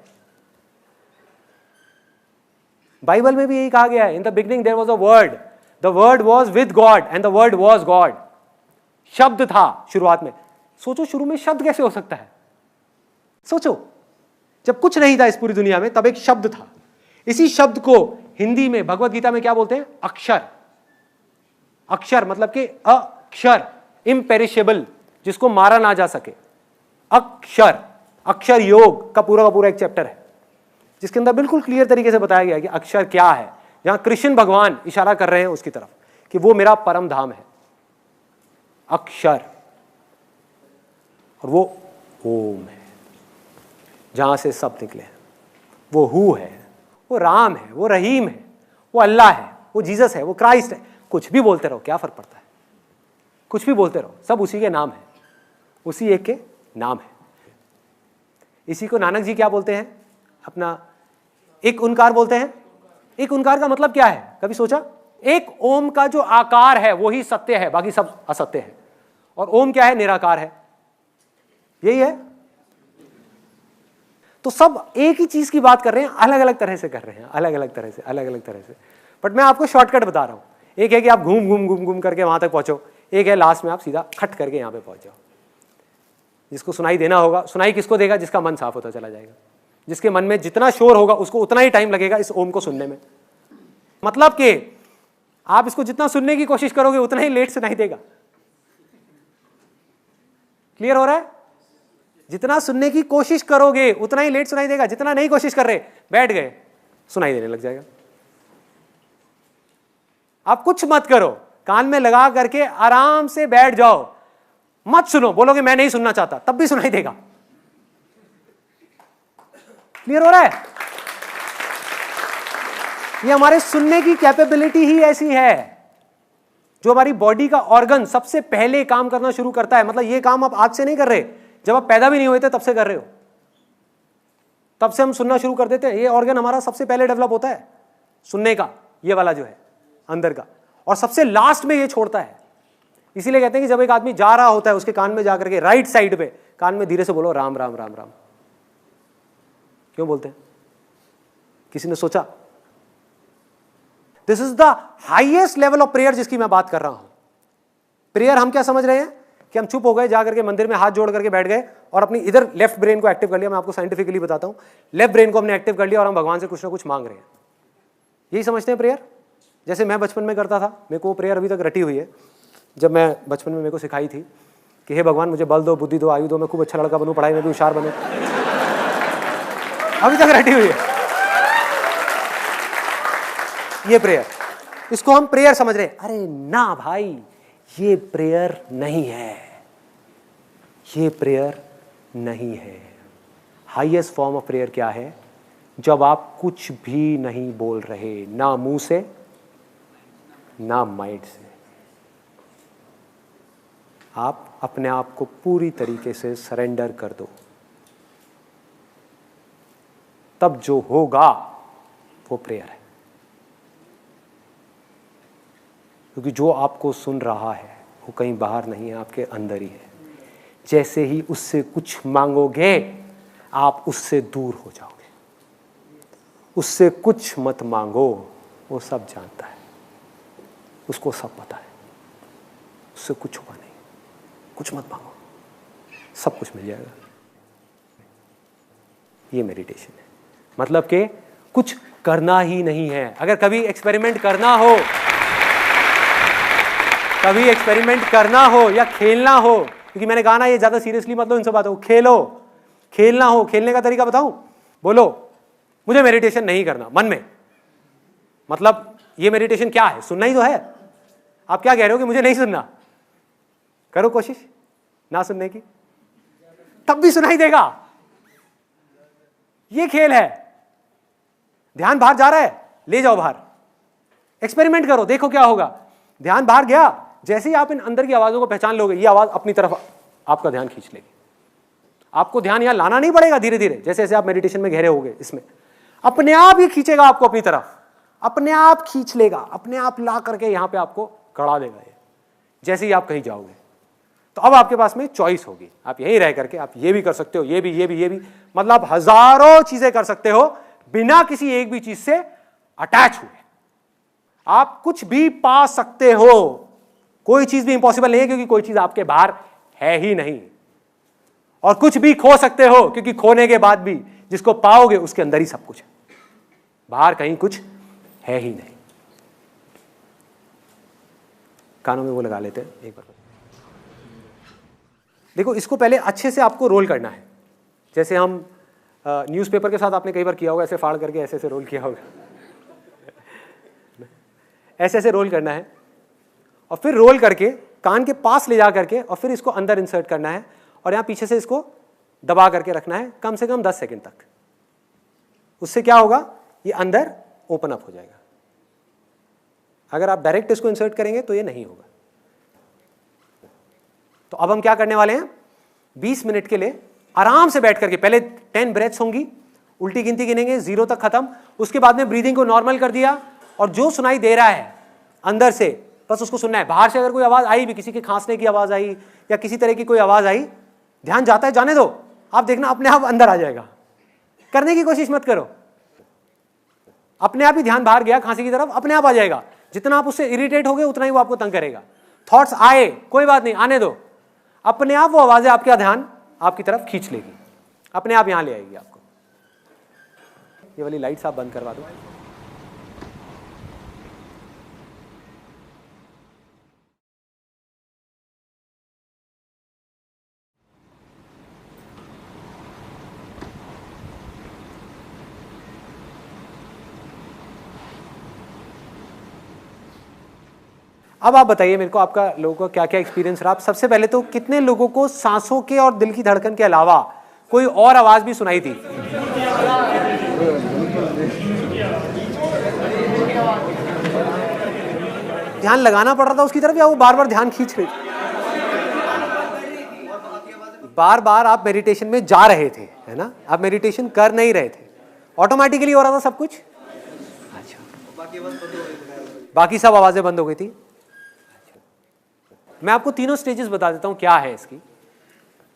बाइबल में भी यही कहा गया है, in the beginning there was a word, the word was with God and the word was God. शब्द था शुरुआत में। सोचो शुरू में शब्द कैसे हो सकता है? सोचो, जब कुछ नहीं था इस पूरी दुनिया में, तब एक शब्द था। इसी शब्द को हिंदी में भगवत गीता में क्या बोलते हैं? अक्षर। अक्षर मतलब कि अक्षर, इम्पेरिशेबल, जिसको मारा ना जा सके। अक्षर, अक्षर योग का पूरा एक चैप्टर है जिसके अंदर बिल्कुल क्लियर तरीके से बताया गया है कि अक्षर क्या है, जहां कृष्ण भगवान इशारा कर रहे हैं उसकी तरफ कि वो मेरा परम धाम है, अक्षर। और वो ओम है, जहां से सब निकले हैं। वो हु है, वो राम है, वो रहीम है, वो अल्लाह है, वो जीसस है, वो क्राइस्ट है। कुछ भी बोलते रहो, क्या फर्क पड़ता है? कुछ भी बोलते रहो, सब उसी के नाम है, उसी एक के नाम है। इसी को नानक जी क्या बोलते हैं? अपना एक ओंकार बोलते हैं। एक ओंकार का मतलब क्या है, कभी सोचा? एक ओम का जो आकार है वो ही सत्य है, बाकी सब असत्य है। और ओम क्या है? निराकार है, यही है। तो सब एक ही चीज की बात कर रहे हैं, अलग अलग तरह से कर रहे हैं, अलग अलग तरह से। बट मैं आपको शॉर्टकट बता रहा हूं। एक है कि आप घूम करके वहां तक पहुंचो, एक है लास्ट में आप सीधा खट करके यहां पे पहुंच जाओ। जिसको सुनाई देना होगा, सुनाई किसको देगा? जिसका मन साफ होता चला जाएगा। जिसके मन में जितना शोर होगा उसको उतना ही टाइम लगेगा इस ओम को सुनने में। मतलब कि आप इसको जितना सुनने की कोशिश करोगे उतना ही लेट सुनाई देगा। क्लियर हो रहा है? जितना सुनने की कोशिश करोगे उतना ही लेट सुनाई देगा। जितना नहीं कोशिश कर रहे, बैठ गए, सुनाई देने लग जाएगा। आप कुछ मत करो, कान में लगा करके आराम से बैठ जाओ, मत सुनो। बोलोगे मैं नहीं सुनना चाहता, तब भी सुनाई देगा। क्लियर हो रहा है? ये हमारे सुनने की कैपेबिलिटी ही ऐसी है। जो हमारी बॉडी का ऑर्गन सबसे पहले काम करना शुरू करता है, मतलब ये काम आप आज से नहीं कर रहे, जब आप पैदा भी नहीं हुए थे तब से कर रहे हो। तब से हम सुनना शुरू कर देते हैं। ये ऑर्गन हमारा सबसे पहले डेवलप होता है सुनने का, ये वाला जो है अंदर का, और सबसे लास्ट में ये छोड़ता है। इसीलिए कहते हैं कि जब एक आदमी जा रहा होता है उसके कान में जाकर के राइट साइड पे कान में धीरे से बोलो राम राम राम राम। क्यों बोलते हैं? किसी ने सोचा? This is the highest level of prayer जिसकी मैं बात कर रहा हूं। प्रेयर हम क्या समझ रहे हैं कि हम चुप हो गए, जाकर के मंदिर में हाथ जोड़ करके बैठ गए और अपनी इधर लेफ्ट ब्रेन को एक्टिव कर लिया। मैं आपको साइंटिफिकली बताता हूं, लेफ्ट ब्रेन को हमने एक्टिव कर लिया और हम भगवान से कुछ ना कुछ मांग रहे हैं। यही समझते हैं प्रेयर। जैसे मैं बचपन में करता था, मेरे को प्रेयर अभी तक रटी हुई है। जब मैं बचपन में मेरे को सिखाई थी कि हे भगवान मुझे बल दो, बुद्धि दो, आयु दो, मैं खूब अच्छा लड़का बनूं, पढ़ाई में भी होशियार बनूं। अभी तक रटी हुई है ये प्रेयर। इसको हम प्रेयर समझ रहे हैं। अरे ना भाई, ये प्रेयर नहीं है, ये प्रेयर नहीं है। हाईएस्ट फॉर्म ऑफ प्रेयर क्या है? जब आप कुछ भी नहीं बोल रहे, ना मुंह से ना माइंड से, आप अपने आप को पूरी तरीके से सरेंडर कर दो, तब जो होगा वो प्रेयर है। क्योंकि जो आपको सुन रहा है वो कहीं बाहर नहीं है, आपके अंदर ही है। जैसे ही उससे कुछ मांगोगे आप उससे दूर हो जाओगे। उससे कुछ मत मांगो, वो सब जानता है, उसको सब पता है, उससे कुछ हुआ नहीं। कुछ मत मांगो, सब कुछ मिल जाएगा। ये मेडिटेशन है, मतलब कि कुछ करना ही नहीं है। अगर कभी एक्सपेरिमेंट करना हो, कभी एक्सपेरिमेंट करना हो या खेलना हो, क्योंकि मैंने कहा ना ये ज्यादा सीरियसली मत लो इन सब बातों को, खेलो। खेलना हो, खेलने का तरीका बताऊं? बोलो मुझे मेडिटेशन नहीं करना मन में, मतलब ये मेडिटेशन क्या है? सुनना ही तो है। आप क्या कह रहे हो कि मुझे नहीं सुनना? करो कोशिश ना सुनने की, तब भी सुनाई देगा। ये खेल है। ध्यान बाहर जा रहा है, ले जाओ बाहर, एक्सपेरिमेंट करो, देखो क्या होगा। ध्यान बाहर गया, जैसे ही आप इन अंदर की आवाजों को पहचान लोगे, ये आवाज अपनी तरफ आपका ध्यान खींच लेगी। आपको ध्यान यहां लाना नहीं पड़ेगा, धीरे धीरे जैसे जैसे आप मेडिटेशन में गहरे होगे, इसमें अपने आप ही खींचेगा आपको अपनी तरफ, अपने आप खींच लेगा, अपने आप ला करके यहां पे आपको खड़ा देगा ये, जैसे ही आप कहीं जाओगे। तो अब आपके पास में चॉइस होगी, आप यहीं रह करके आप ये भी कर सकते हो, ये भी, मतलब हजारों चीजें कर सकते हो बिना किसी एक भी चीज से अटैच हुए। आप कुछ भी पा सकते हो, कोई चीज भी इंपॉसिबल नहीं है, क्योंकि कोई चीज आपके बाहर है ही नहीं। और कुछ भी खो सकते हो, क्योंकि खोने के बाद भी जिसको पाओगे उसके अंदर ही सब कुछ है, बाहर कहीं कुछ है ही नहीं। कानों में वो लगा लेते हैं एक बार। देखो, इसको पहले अच्छे से आपको रोल करना है, जैसे हम न्यूज़पेपर के साथ आपने कई बार किया होगा, ऐसे फाड़ करके ऐसे ऐसे रोल किया होगा। ऐसे ऐसे रोल करना है, और फिर रोल करके कान के पास ले जा करके, और फिर इसको अंदर इंसर्ट करना है, और यहाँ पीछे से इसको दबा करके रखना है कम से कम 10 सेकंड तक। उससे क्या होगा, ये अंदर ओपन अप हो जाएगा। अगर आप डायरेक्ट इसको इंसर्ट करेंगे तो ये नहीं होगा। तो अब हम क्या करने वाले हैं, 20 मिनट के लिए आराम से बैठ करके, पहले 10 ब्रेथ्स होंगी, उल्टी गिनती गिनेंगे 0 तक खत्म। उसके बाद में ब्रीदिंग को नॉर्मल कर दिया, और जो सुनाई दे रहा है अंदर से बस उसको सुनना है। बाहर से अगर कोई आवाज आई भी, किसी के खांसने की आवाज आई या किसी तरह की कोई आवाज आई, ध्यान जाता है जाने दो, आप देखना अपने आप अंदर आ जाएगा। करने की कोशिश मत करो, अपने आप ही ध्यान बाहर गया खांसी की तरफ, अपने आप आ जाएगा। जितना आप उससे इरिटेट होगे उतना ही वो आपको तंग करेगा। थॉट्स आए, कोई बात नहीं, आने दो, अपने आप वो आवाजें आपका ध्यान आपकी तरफ खींच लेगी, अपने आप यहां ले आएगी आपको। ये वाली लाइट्स आप बंद करवा दो। अब आप बताइए मेरे को, आपका लोगों का क्या क्या एक्सपीरियंस रहा। सबसे पहले तो कितने लोगों को सांसों के और दिल की धड़कन के अलावा कोई और आवाज भी सुनाई थी? ध्यान लगाना पड़ रहा था उसकी तरफ, या वो बार बार ध्यान खींच रही थी? बार बार आप मेडिटेशन में जा रहे थे, है ना, आप मेडिटेशन कर नहीं रहे थे, ऑटोमेटिकली हो रहा था सब कुछ। अच्छा, बाकी सब आवाजें बंद हो गई थी। मैं आपको तीनों स्टेजेस बता देता हूं क्या है इसकी।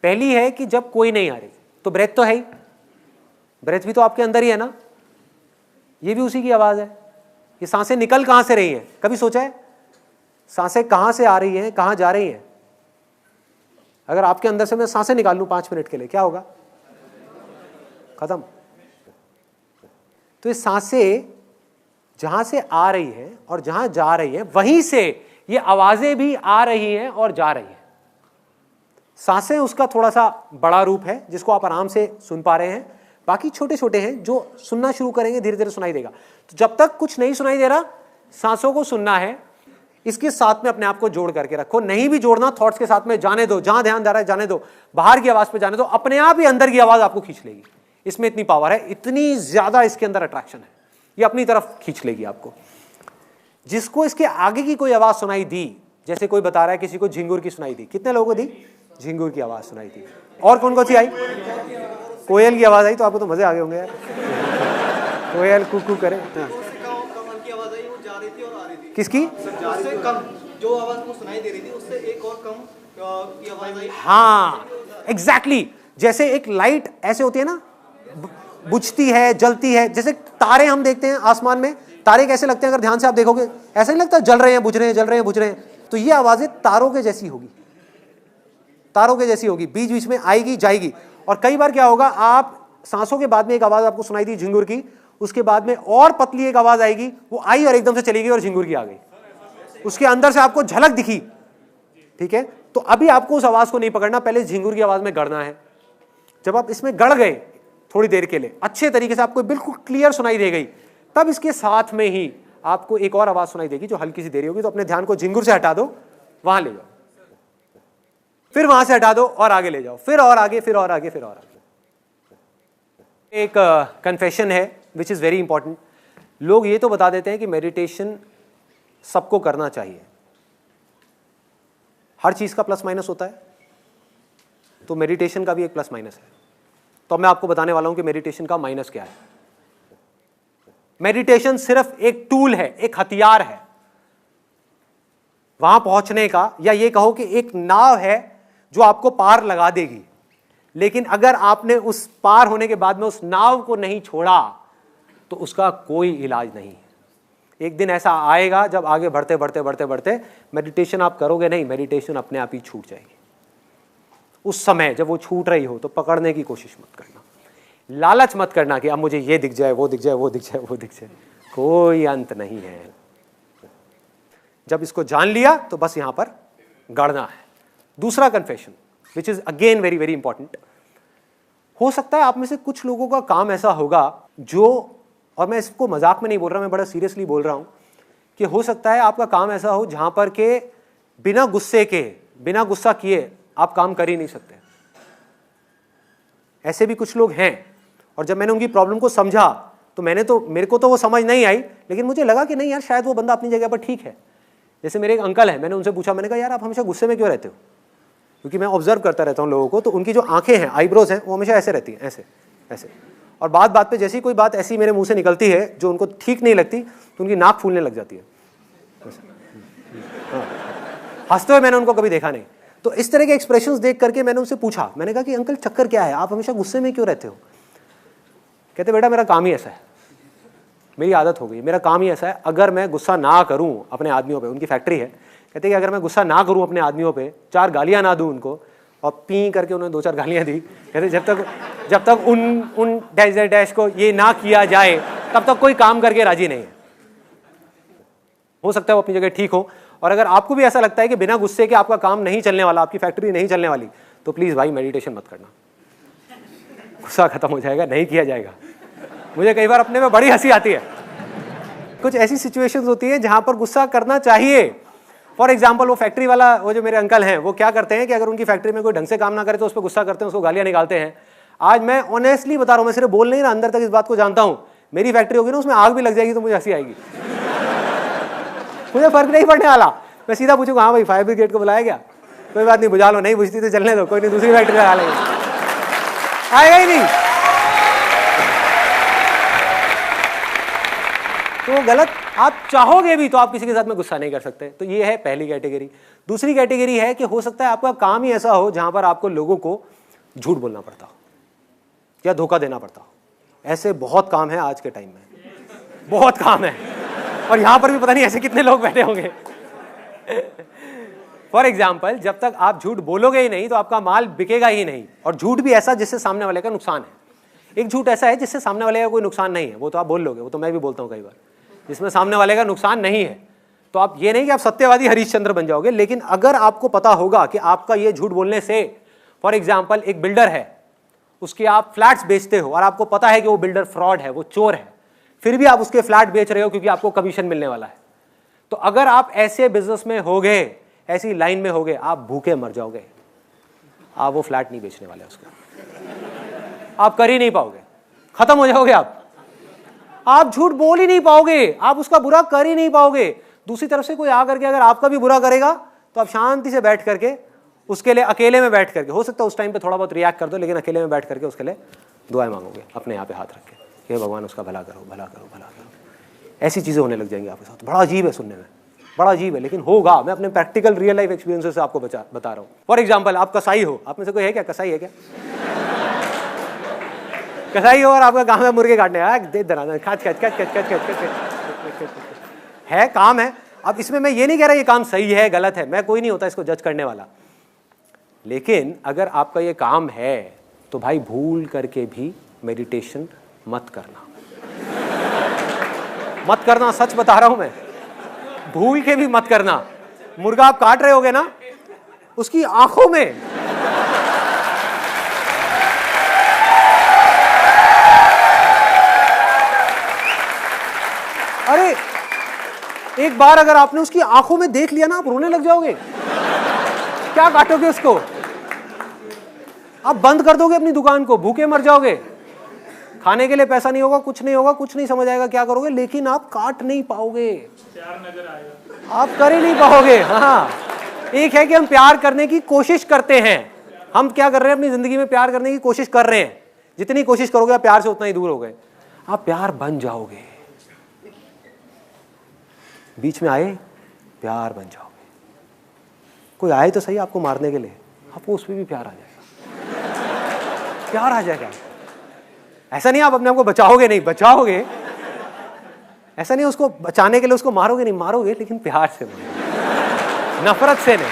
पहली है कि जब कोई नहीं आ रही, तो ब्रेथ तो है ही, ब्रेथ भी तो आपके अंदर ही है ना, ये भी उसी की आवाज है। ये सांसें निकल कहां से रही हैं, कभी सोचा है सांसें कहां से आ रही हैं, कहां जा रही हैं? अगर आपके अंदर से मैं सांसें निकाल लूं 5 मिनट के लिए, क्या होगा? खत्म। तो ये सांसें जहां से आ रही हैं और जहां जा रही हैं, वहीं से ये आवाजें भी आ रही हैं और जा रही हैं। सांसें उसका थोड़ा सा बड़ा रूप है जिसको आप आराम से सुन पा रहे हैं, बाकी छोटे छोटे हैं जो सुनना शुरू करेंगे धीरे धीरे सुनाई देगा। तो जब तक कुछ नहीं सुनाई दे रहा, सांसों को सुनना है, इसके साथ में अपने आप को जोड़ करके रखो। नहीं भी जोड़ना, थॉट्स के साथ में जाने दो, जहां ध्यान जा रहा है जाने दो, बाहर की आवाज पे जाने दो, अपने आप ही अंदर की आवाज आपको खींच लेगी। इसमें इतनी पावर है, इतनी ज्यादा इसके अंदर अट्रैक्शन है, ये अपनी तरफ खींच लेगी आपको। जिसको इसके आगे की कोई आवाज सुनाई दी, जैसे कोई बता रहा है किसी को झिंगुर की सुनाई दी, कितने लोगों को दी? झिंगुर की आवाज सुनाई दी। और कौन कौन सी आई? कोयल की आवाज आई, तो आपको तो मजे आ गए होंगे यार। कोयल कुकू करे। हाँ। कमल की आवाज आई, वो जा रही थी और आ रही थी। किसकी? उससे कम जो आवाज को सुनाई दे रही थी उससे एक और कम की आवाज आई। हाँ एग्जैक्टली, जैसे एक लाइट ऐसे होती है ना, बुझती है, जलती है। जैसे तारे हम देखते हैं आसमान में, तारे कैसे लगते हैं अगर ध्यान से आप देखोगे? ऐसा नहीं लगता जल रहे हैं बुझ रहे हैं, जल रहे हैं बुझ रहे हैं। तो ये आवाजें तारों के जैसी होगी, तारों के जैसी होगी, बीच बीच में आएगी जाएगी। और कई बार क्या होगा, आप सांसों के बाद में एक आवाज आपको सुनाई दी झिंगुर की, उसके बाद में और पतली एक आवाज आएगी, वो आई और एकदम से चली गई और झिंगुर की आ गई। उसके अंदर से आपको झलक दिखी, ठीक है? तो अभी आपको उस आवाज को नहीं पकड़ना, पहले झिंगुर की आवाज में गड़ना है। जब आप इसमें गड़ गए थोड़ी देर के लिए, अच्छे तरीके से आपको बिल्कुल क्लियर सुनाई दे गई, तब इसके साथ में ही आपको एक और आवाज सुनाई देगी जो हल्की सी देरी होगी। तो अपने ध्यान को झिंगुर से हटा दो, वहां ले जाओ, फिर वहां से हटा दो और आगे ले जाओ, फिर और आगे, फिर और आगे, फिर और आगे। एक कन्फेशन है विच इज वेरी इंपॉर्टेंट। लोग ये तो बता देते हैं कि मेडिटेशन सबको करना चाहिए, हर चीज का प्लस माइनस होता है, तो मेडिटेशन का भी एक प्लस माइनस है। तो मैं आपको बताने वाला हूं कि मेडिटेशन का माइनस क्या है। मेडिटेशन सिर्फ एक टूल है, एक हथियार है वहां पहुंचने का, या ये कहो कि एक नाव है जो आपको पार लगा देगी। लेकिन अगर आपने उस पार होने के बाद में उस नाव को नहीं छोड़ा तो उसका कोई इलाज नहीं है। एक दिन ऐसा आएगा जब आगे बढ़ते बढ़ते बढ़ते बढ़ते मेडिटेशन आप करोगे नहीं, मेडिटेशन अपने आप ही छूट जाएगी। उस समय जब वो छूट रही हो तो पकड़ने की कोशिश मत करना, लालच मत करना कि अब मुझे ये दिख जाए, वो दिख जाए, वो दिख जाए, वो दिख जाए। कोई अंत नहीं है। जब इसको जान लिया तो बस यहां पर गड़ना है। दूसरा confession which is again very very important. हो सकता है आप में से कुछ लोगों का काम ऐसा होगा जो, और मैं इसको मजाक में नहीं बोल रहा, मैं बड़ा सीरियसली बोल रहा हूं, कि हो सकता है आपका काम ऐसा हो जहां पर के बिना गुस्से के, बिना गुस्सा किए आप काम कर ही नहीं सकते। ऐसे भी कुछ लोग हैं। और जब मैंने उनकी प्रॉब्लम को समझा तो मेरे को तो वो समझ नहीं आई, लेकिन मुझे लगा कि नहीं यार, शायद वो बंदा अपनी जगह पर ठीक है। जैसे मेरे एक अंकल है, मैंने उनसे पूछा, मैंने कहा यार आप हमेशा गुस्से में क्यों रहते हो? क्योंकि मैं ऑब्जर्व करता रहता हूँ लोगों को, तो उनकी जो आंखें हैं, आईब्रोज हैं, वो हमेशा ऐसे रहती हैं, ऐसे ऐसे। और बात बात पे जैसी कोई बात ऐसी मेरे मुंह से निकलती है जो उनको ठीक नहीं लगती, तो उनकी नाक फूलने लग जाती है। हंसते हुए मैंने उनको कभी देखा नहीं। तो इस तरह के एक्सप्रेशंस देख करके मैंने उनसे पूछा, मैंने कहा कि अंकल चक्कर क्या है, आप हमेशा गुस्से में क्यों रहते हो? कहते बेटा मेरा काम ही ऐसा है, मेरी आदत हो गई, मेरा काम ही ऐसा है, अगर मैं गुस्सा ना करूं अपने आदमियों पे, उनकी फैक्ट्री है, कहते कि अगर मैं गुस्सा ना करूं अपने आदमियों पे, 4 गालियां ना दूं उनको, और पी करके उन्होंने 2-4 गालियां दी। कहते जब तक उन डैश को ये ना किया जाए तब तक कोई काम करके राजी नहीं है। हो सकता है वो अपनी जगह ठीक हो। और अगर आपको भी ऐसा लगता है कि बिना गुस्से के आपका काम नहीं चलने वाला, आपकी फैक्ट्री नहीं चलने वाली, तो प्लीज भाई मेडिटेशन मत करना, गुस्सा खत्म हो जाएगा, नहीं किया जाएगा। मुझे कई बार अपने में बड़ी हंसी आती है। कुछ ऐसी सिचुएशंस होती है जहां पर गुस्सा करना चाहिए। फॉर एग्जाम्पल, वो फैक्ट्री वाला, वो जो मेरे अंकल हैं, वो क्या करते हैं कि अगर उनकी फैक्ट्री में कोई ढंग से काम ना करे तो उस पर गुस्सा करते हैं, उसको गालियां निकालते हैं। आज मैं ऑनेस्टली बता रहा हूं, मैं सिर्फ बोल नहीं रहा, अंदर तक इस बात को जानता हूं, मेरी फैक्ट्री होगी ना, उसमें आग भी लग जाएगी तो मुझे हंसी आएगी। मुझे फर्क नहीं पड़ने वाला, मैं सीधा पूछूंगा हाँ भाई फायर ब्रिगेड को बुलाया गया, कोई बात नहीं, बुझा लो, नहीं बुझती तो चलने दो, कोई नहीं, दूसरी फैक्ट्री लगा लेंगे, आएगा ही नहीं। तो वो गलत, आप चाहोगे भी तो आप किसी के साथ में गुस्सा नहीं कर सकते। तो ये है पहली कैटेगरी। दूसरी कैटेगरी है कि हो सकता है आपका काम ही ऐसा हो जहां पर आपको लोगों को झूठ बोलना पड़ता हो या धोखा देना पड़ता हो। ऐसे बहुत काम है आज के टाइम में, बहुत काम है, और यहां पर भी पता नहीं ऐसे कितने लोग बैठे होंगे। फॉर एग्जाम्पल, जब तक आप झूठ बोलोगे ही नहीं तो आपका माल बिकेगा ही नहीं। और झूठ भी ऐसा जिससे सामने वाले का नुकसान है। एक झूठ ऐसा है जिससे सामने वाले का कोई नुकसान नहीं है, वो तो आप बोल लोगे, वो तो मैं भी बोलता हूँ कई बार, जिसमें सामने वाले का नुकसान नहीं है। तो आप ये नहीं कि आप सत्यवादी हरिश्चंद्र बन जाओगे, लेकिन अगर आपको पता होगा कि आपका ये झूठ बोलने से, फॉर एग्जाम्पल एक बिल्डर है, उसके आप फ्लैट्स बेचते हो और आपको पता है कि वो बिल्डर फ्रॉड है, वो चोर है, फिर भी आप उसके फ्लैट बेच रहे हो क्योंकि आपको कमीशन मिलने वाला है। तो अगर आप ऐसे बिजनेस में होगे, ऐसी लाइन में होगे, आप भूखे मर जाओगे। आप वो फ्लैट नहीं बेचने वाले, उसका आप कर ही नहीं पाओगे, खत्म हो जाओगे आप झूठ बोल ही नहीं पाओगे, आप उसका बुरा कर ही नहीं पाओगे। दूसरी तरफ से कोई आकर के अगर आपका भी बुरा करेगा तो आप शांति से बैठ करके उसके लिए अकेले में बैठ करके, हो सकता है उस टाइम पे थोड़ा बहुत रिएक्ट कर दो, लेकिन अकेले में बैठ करके उसके लिए दुआएं मांगोगे अपने यहाँ पे हाथ रख के, हे भगवान उसका भला करो, भला करो, भला करो। ऐसी चीज़ें होने लग जाएंगी आपके साथ। बड़ा अजीब है सुनने में, बड़ा अजीब है, लेकिन होगा। मैं अपने प्रैक्टिकल रियल लाइफ एक्सपीरियंसेस से आपको बता रहा हूँ। फॉर एग्जाम्पल, आप कसाई हो, आप में से कोई है क्या कसाई है क्या? कसाई हो और आपका काम है मुर्गे काटने, है काम है। अब इसमें मैं ये नहीं कह रहा ये काम सही है गलत है, मैं कोई नहीं होता इसको जज करने वाला, लेकिन अगर आपका ये काम है तो भाई भूल करके भी मेडिटेशन मत करना, मत करना। सच बता रहा हूं मैं, भूल के भी मत करना। मुर्गा आप काट रहे होगे ना, उसकी आंखों में अरे एक बार अगर आपने उसकी आंखों में देख लिया ना, आप रोने लग जाओगे। क्या काटोगे उसको? आप बंद कर दोगे अपनी दुकान को, भूखे मर जाओगे, खाने के लिए पैसा नहीं होगा, कुछ नहीं होगा, कुछ नहीं समझ आएगा क्या करोगे, लेकिन आप काट नहीं पाओगे, प्यार नजर आएगा, आप कर ही नहीं पाओगे। हाँ, एक है कि हम प्यार करने की कोशिश करते हैं, हम क्या कर रहे हैं अपनी जिंदगी में, प्यार करने की कोशिश कर रहे हैं। जितनी कोशिश करोगे आप प्यार से उतना ही दूर हो गए। आप प्यार बन जाओगे, बीच में आए प्यार बन जाओगे। कोई आए तो सही आपको मारने के लिए, आपको उस पर भी प्यार आ जाएगा, प्यार आ जाएगा। ऐसा नहीं आप अपने आप को बचाओगे, नहीं बचाओगे, ऐसा नहीं उसको बचाने के लिए उसको मारोगे, नहीं मारोगे, लेकिन प्यार से मारोगे, नफरत से नहीं।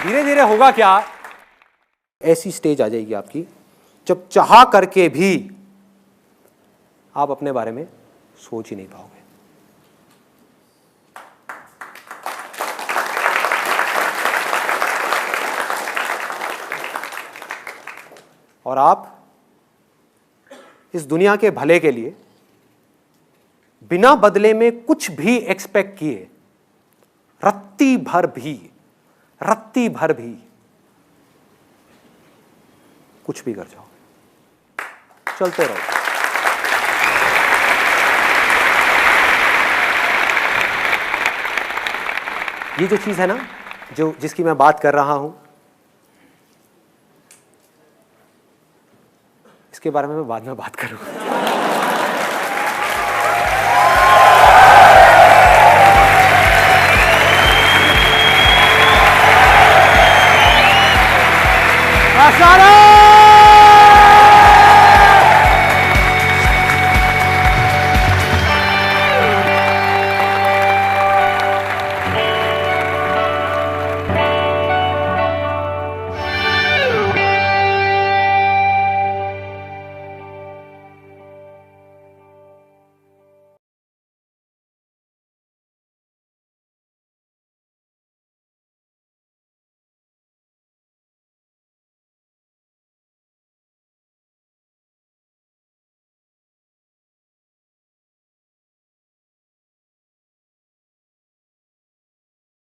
धीरे धीरे होगा क्या, ऐसी स्टेज आ जाएगी आपकी जब चाह करके भी आप अपने बारे में सोच ही नहीं पाओगे। और आप इस दुनिया के भले के लिए बिना बदले में कुछ भी एक्सपेक्ट किए रत्ती भर भी कुछ भी कर जाओ, चलते रहो। ये जो चीज है ना, जो जिसकी मैं बात कर रहा हूं, इसके बारे में मैं बाद में बात करूंगा।